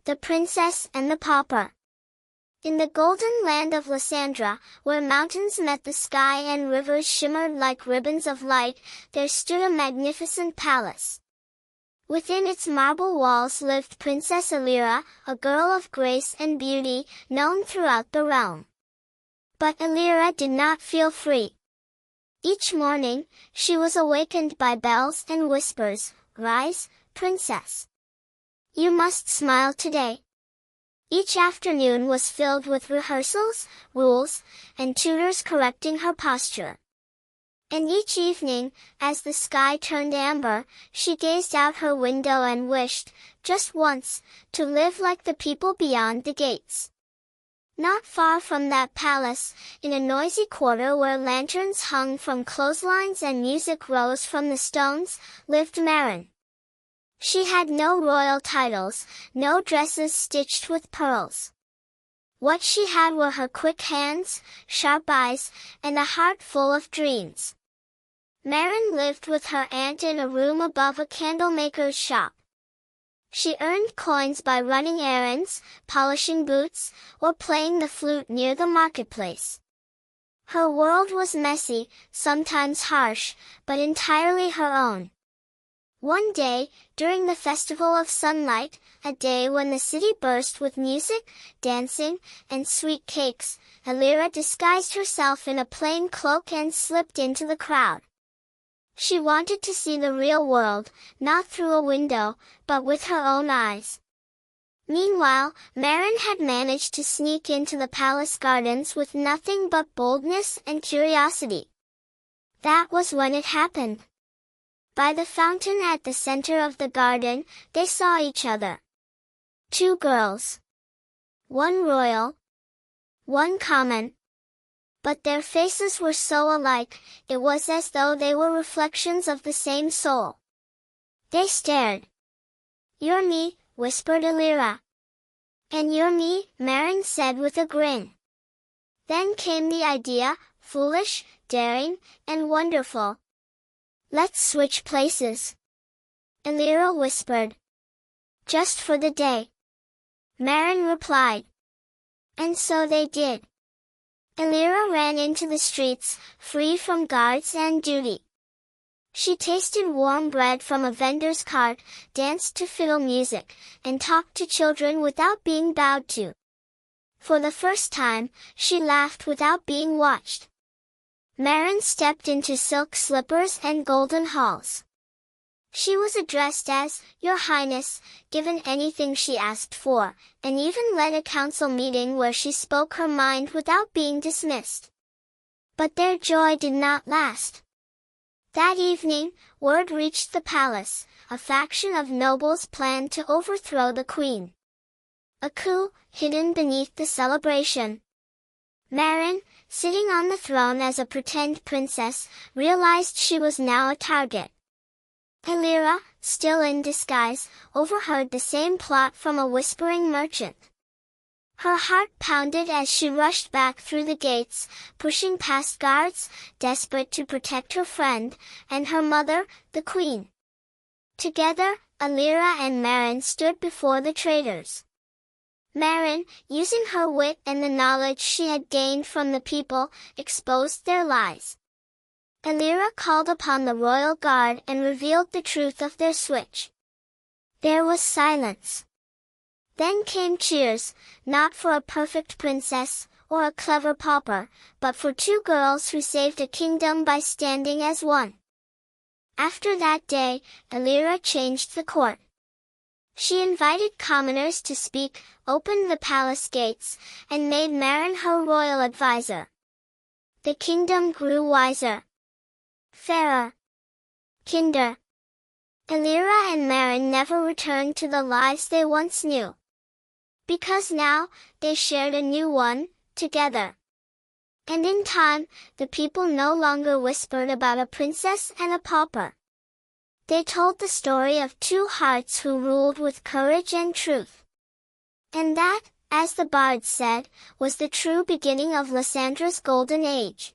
The Princess and the Pauper. In the golden land of Lysandra, where mountains met the sky and rivers shimmered like ribbons of light, there stood a magnificent palace. Within its marble walls lived Princess Elira, a girl of grace and beauty, known throughout the realm. But Elira did not feel free. Each morning, she was awakened by bells and whispers, "Rise, Princess. You must smile today." Each afternoon was filled with rehearsals, rules, and tutors correcting her posture. And each evening, as the sky turned amber, she gazed out her window and wished, just once, to live like the people beyond the gates. Not far from that palace, in a noisy quarter where lanterns hung from clotheslines and music rose from the stones, lived Maren. She had no royal titles, no dresses stitched with pearls. What she had were her quick hands, sharp eyes, and a heart full of dreams. Maren lived with her aunt in a room above a candlemaker's shop. She earned coins by running errands, polishing boots, or playing the flute near the marketplace. Her world was messy, sometimes harsh, but entirely her own. One day, during the festival of sunlight, a day when the city burst with music, dancing, and sweet cakes, Elira disguised herself in a plain cloak and slipped into the crowd. She wanted to see the real world, not through a window, but with her own eyes. Meanwhile, Maren had managed to sneak into the palace gardens with nothing but boldness and curiosity. That was when it happened. By the fountain at the center of the garden, they saw each other. Two girls. One royal, one common. But their faces were so alike, it was as though they were reflections of the same soul. They stared. "You're me," whispered Elira. "And you're me," Maren said with a grin. Then came the idea, foolish, daring, and wonderful. "Let's switch places," Elira whispered. "Just for the day," Maren replied. And so they did. Elira ran into the streets, free from guards and duty. She tasted warm bread from a vendor's cart, danced to fiddle music, and talked to children without being bowed to. For the first time, she laughed without being watched. Maren stepped into silk slippers and golden halls. She was addressed as, "Your Highness," given anything she asked for, and even led a council meeting where she spoke her mind without being dismissed. But their joy did not last. That evening, word reached the palace, a faction of nobles planned to overthrow the queen. A coup, hidden beneath the celebration. Maren, sitting on the throne as a pretend princess, realized she was now a target. Elira, still in disguise, overheard the same plot from a whispering merchant. Her heart pounded as she rushed back through the gates, pushing past guards, desperate to protect her friend, and her mother, the queen. Together, Elira and Maren stood before the traitors. Maren, using her wit and the knowledge she had gained from the people, exposed their lies. Elira called upon the royal guard and revealed the truth of their switch. There was silence. Then came cheers, not for a perfect princess, or a clever pauper, but for two girls who saved a kingdom by standing as one. After that day, Elira changed the court. She invited commoners to speak, opened the palace gates, and made Maren her royal advisor. The kingdom grew wiser, fairer, kinder. Elira and Maren never returned to the lives they once knew. Because now, they shared a new one, together. And in time, the people no longer whispered about a princess and a pauper. They told the story of two hearts who ruled with courage and truth. And that, as the bard said, was the true beginning of Lysandra's golden age.